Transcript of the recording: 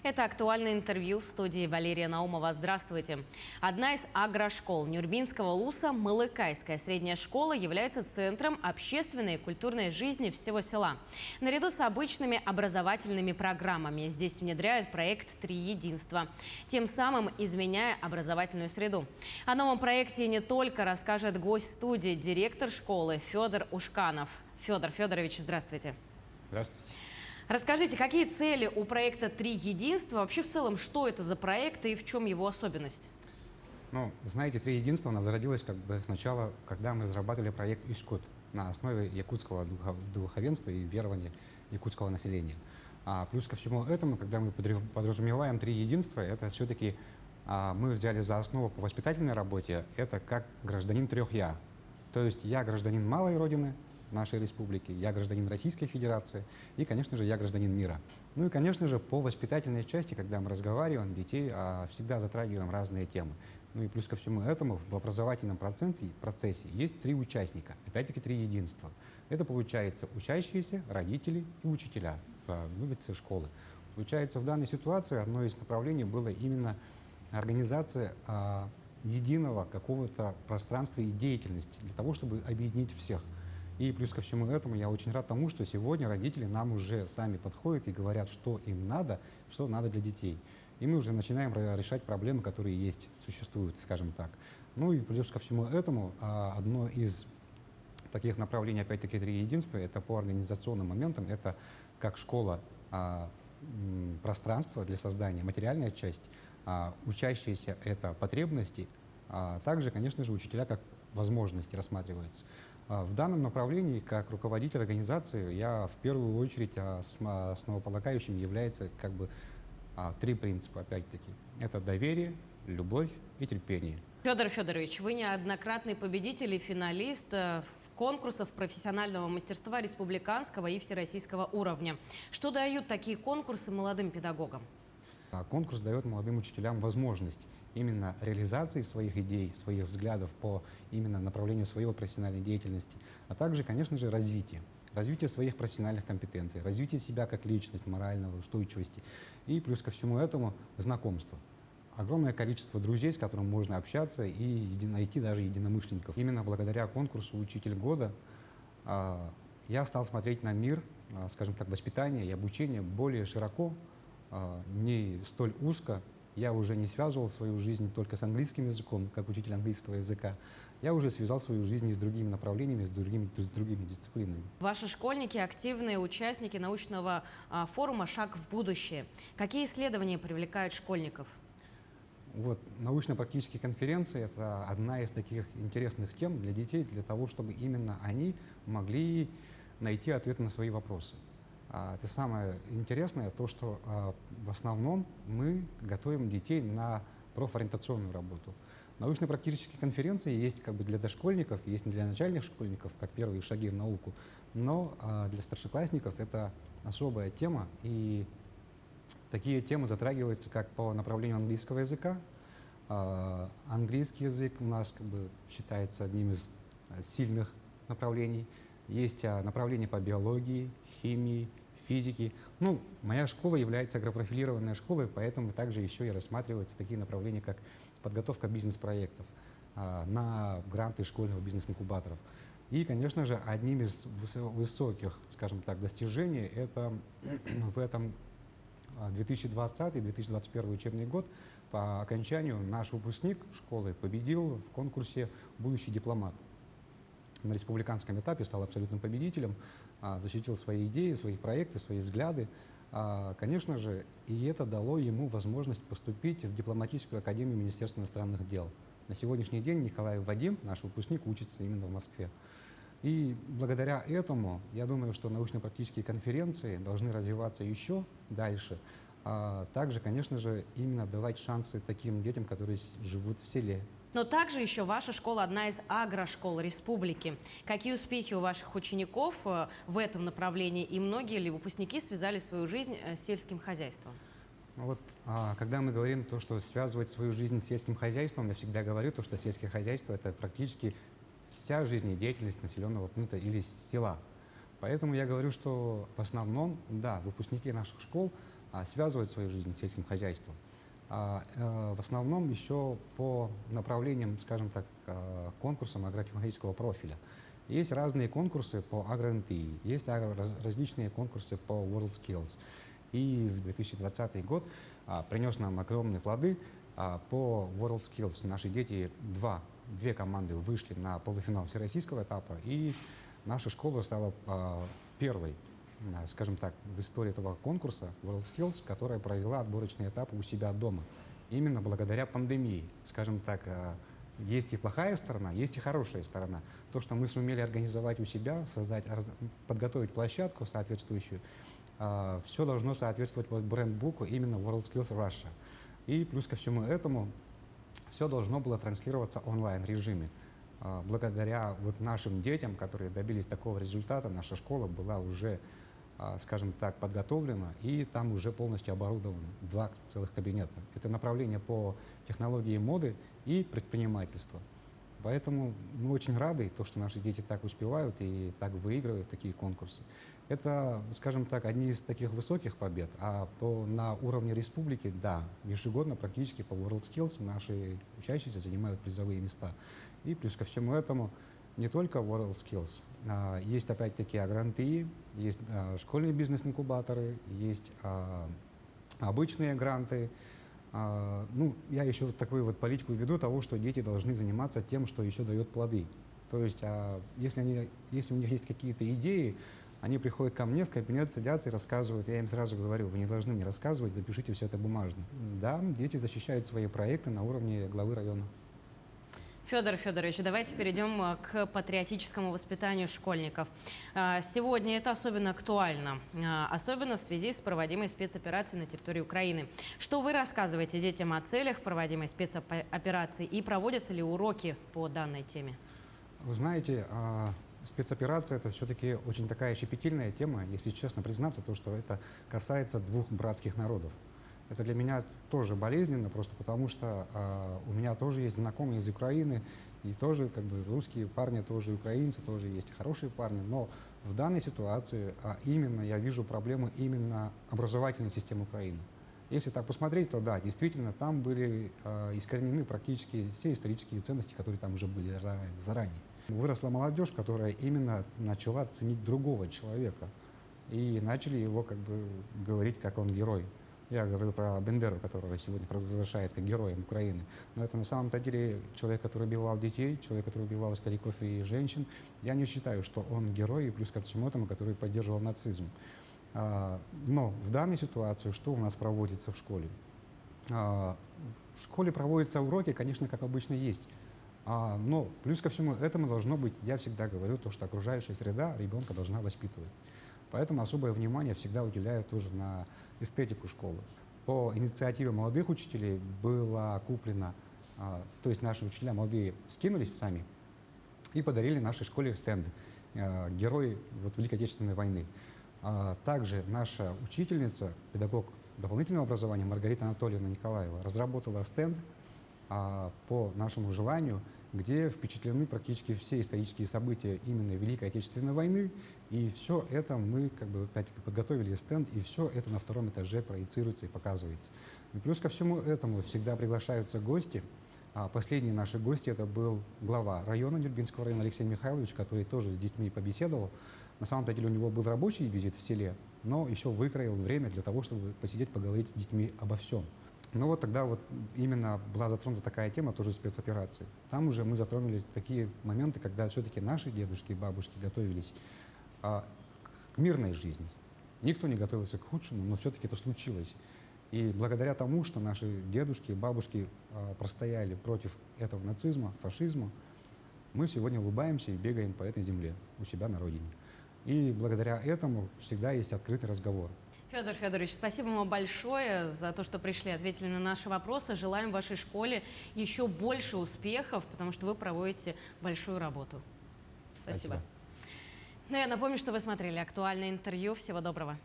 Это актуальное интервью в студии Валерия Наумова. Здравствуйте. Одна из агрошкол Нюрбинского УСА, Мылыкайская средняя школа, является центром общественной и культурной жизни всего села. Наряду с обычными образовательными программами здесь внедряют проект «Три единства», тем самым изменяя образовательную среду. О новом проекте не только расскажет гость студии, директор школы Федор Ушканов. Федор Федорович, здравствуйте. Здравствуйте. Расскажите, какие цели у проекта «Три единства»? Вообще, в целом, что это за проект и в чем его особенность? Ну, знаете, «Три единства» у нас зародилось сначала, когда мы разрабатывали проект «Ишкут» на основе якутского духовенства и верования якутского населения. Плюс ко всему этому, когда мы подразумеваем «Три единства», это все-таки мы взяли за основу по воспитательной работе, это как гражданин трех «я». То есть я гражданин малой родины, нашей республики, я гражданин Российской Федерации и, конечно же, я гражданин мира. Ну и, конечно же, по воспитательной части, когда мы разговариваем, детей всегда затрагиваем разные темы. Ну и плюс ко всему этому в образовательном процессе есть три участника, опять-таки три единства. Это получается учащиеся, родители и учителя в школы. Получается, в данной ситуации одно из направлений было именно организация единого какого-то пространства и деятельности для того, чтобы объединить всех. И плюс ко всему этому я очень рад тому, что сегодня родители нам уже сами подходят и говорят, что им надо, что надо для детей. И мы уже начинаем решать проблемы, которые существуют, скажем так. Ну и плюс ко всему этому одно из таких направлений, опять-таки, «Три единства», это по организационным моментам, это как школа пространство для создания, материальная часть, учащиеся — это потребности, также, конечно же, учителя как возможности рассматриваются. В данном направлении, как руководитель организации, я в первую очередь основополагающим является три принципа, опять-таки. Это доверие, любовь и терпение. Федор Федорович, вы неоднократный победитель и финалист конкурсов профессионального мастерства республиканского и всероссийского уровня. Что дают такие конкурсы молодым педагогам? Конкурс дает молодым учителям возможность именно реализации своих идей, своих взглядов по именно направлению своей профессиональной деятельности, а также, конечно же, развитие своих профессиональных компетенций, развитие себя как личность, моральной устойчивости и плюс ко всему этому знакомство. Огромное количество друзей, с которыми можно общаться и найти даже единомышленников. Именно благодаря конкурсу «Учитель года» я стал смотреть на мир, скажем так, воспитания и обучения более широко, не столь узко. Я уже не связывал свою жизнь только с английским языком, как учитель английского языка. Я уже связал свою жизнь с другими направлениями, с другими дисциплинами. Ваши школьники — активные участники научного форума «Шаг в будущее». Какие исследования привлекают школьников? Вот, научно-практические конференции — это одна из таких интересных тем для детей, для того, чтобы именно они могли найти ответы на свои вопросы. Это самое интересное, то, что в основном мы готовим детей на профориентационную работу. Научно-практические конференции есть для дошкольников, есть для начальных школьников, как первые шаги в науку, но для старшеклассников это особая тема, и такие темы затрагиваются как по направлению английского языка. Английский язык у нас считается одним из сильных направлений. Есть направления по биологии, химии, физике. Ну, моя школа является агропрофилированной школой, поэтому также еще и рассматриваются такие направления, как подготовка бизнес-проектов на гранты школьных бизнес-инкубаторов. И, конечно же, одним из высоких, скажем так, достижений это в этом 2020-2021 учебный год по окончанию наш выпускник школы победил в конкурсе «Будущий дипломат». На республиканском этапе стал абсолютным победителем, защитил свои идеи, свои проекты, свои взгляды. Конечно же, и это дало ему возможность поступить в дипломатическую академию Министерства иностранных дел. На сегодняшний день Николаев Вадим, наш выпускник, учится именно в Москве. И благодаря этому, я думаю, что научно-практические конференции должны развиваться еще дальше. Также, конечно же, именно давать шансы таким детям, которые живут в селе. Но также еще ваша школа — одна из агрошкол республики. Какие успехи у ваших учеников в этом направлении, и многие ли выпускники связали свою жизнь с сельским хозяйством? Вот, когда мы говорим то, что связывать свою жизнь с сельским хозяйством, я всегда говорю то, что сельское хозяйство — это практически вся жизнедеятельность населенного пункта или села. Поэтому я говорю, что в основном, да, выпускники наших школ связывают свою жизнь с сельским хозяйством. В основном еще по направлениям, скажем так, конкурсам агротехнологического профиля. Есть разные конкурсы по агро-НТИ, есть различные конкурсы по WorldSkills. И в 2020 год принес нам огромные плоды. По WorldSkills наши дети, две команды вышли на полуфинал всероссийского этапа, и наша школа стала первой, скажем так, в истории этого конкурса WorldSkills, которая провела отборочный этап у себя дома. Именно благодаря пандемии. Скажем так, есть и плохая сторона, есть и хорошая сторона. То, что мы сумели организовать у себя, подготовить площадку соответствующую, все должно соответствовать брендбуку именно WorldSkills Russia. И плюс ко всему этому все должно было транслироваться в онлайн-режиме. Благодаря вот нашим детям, которые добились такого результата, наша школа была уже, скажем так, подготовлена, и там уже полностью оборудованы 2 целых кабинета. Это направление по технологии моды и предпринимательства. Поэтому мы очень рады, что наши дети так успевают и так выигрывают такие конкурсы. Это, скажем так, одни из таких высоких побед. А на уровне республики, да, ежегодно практически по WorldSkills наши учащиеся занимают призовые места. И плюс ко всему этому не только WorldSkills. Есть опять-таки агро-НТИ, есть школьные бизнес-инкубаторы, есть обычные гранты. Я еще такую вот политику веду того, что дети должны заниматься тем, что еще дает плоды. То есть, если у них есть какие-то идеи, они приходят ко мне в кабинет, садятся и рассказывают. Я им сразу говорю: вы не должны мне рассказывать, запишите все это бумажно. Да, дети защищают свои проекты на уровне главы района. Федор Федорович, давайте перейдем к патриотическому воспитанию школьников. Сегодня это особенно актуально, особенно в связи с проводимой спецоперацией на территории Украины. Что вы рассказываете детям о целях проводимой спецоперации и проводятся ли уроки по данной теме? Вы знаете, спецоперация — это все-таки очень такая щепетильная тема, если честно признаться, то, что это касается 2 братских народов. Это для меня тоже болезненно, просто потому что у меня тоже есть знакомые из Украины, и тоже как бы русские парни, тоже украинцы, тоже есть хорошие парни. Но в данной ситуации именно я вижу проблему именно образовательной системы Украины. Если так посмотреть, то да, действительно, там были искоренены практически все исторические ценности, которые там уже были заранее. Выросла молодежь, которая именно начала ценить другого человека, и начали его как бы говорить, как он герой. Я говорю про Бендеру, которого сегодня провозглашает как героем Украины. Но это на самом-то деле человек, который убивал детей, человек, который убивал стариков и женщин. Я не считаю, что он герой, и плюс ко всему этому, который поддерживал нацизм. Но в данной ситуации что у нас проводится в школе? В школе проводятся уроки, конечно, как обычно есть. Но плюс ко всему этому должно быть, я всегда говорю, то, что окружающая среда ребенка должна воспитывать. Поэтому особое внимание всегда уделяю тоже на эстетику школы. По инициативе молодых учителей было куплено, то есть наши учителя молодые скинулись сами и подарили нашей школе стенды «Герои Великой Отечественной войны». Также наша учительница, педагог дополнительного образования Маргарита Анатольевна Николаева разработала стенд по нашему желанию, где впечатлены практически все исторические события именно Великой Отечественной войны. И все это мы опять-таки подготовили стенд, и все это на 2-м этаже проецируется и показывается. И плюс ко всему этому всегда приглашаются гости. Последние наши гости — это был глава района Нюрбинского района Алексей Михайлович, который тоже с детьми побеседовал. На самом деле у него был рабочий визит в селе, но еще выкроил время для того, чтобы посидеть, поговорить с детьми обо всем. Но вот тогда вот именно была затронута такая тема тоже спецоперации. Там уже мы затронули такие моменты, когда все-таки наши дедушки и бабушки готовились к мирной жизни. Никто не готовился к худшему, но все-таки это случилось. И благодаря тому, что наши дедушки и бабушки простояли против этого нацизма, фашизма, мы сегодня улыбаемся и бегаем по этой земле у себя на родине. И благодаря этому всегда есть открытый разговор. Федор Федорович, спасибо вам большое за то, что пришли, ответили на наши вопросы. Желаем вашей школе еще больше успехов, потому что вы проводите большую работу. Спасибо. Ну, я напомню, что вы смотрели актуальное интервью. Всего доброго.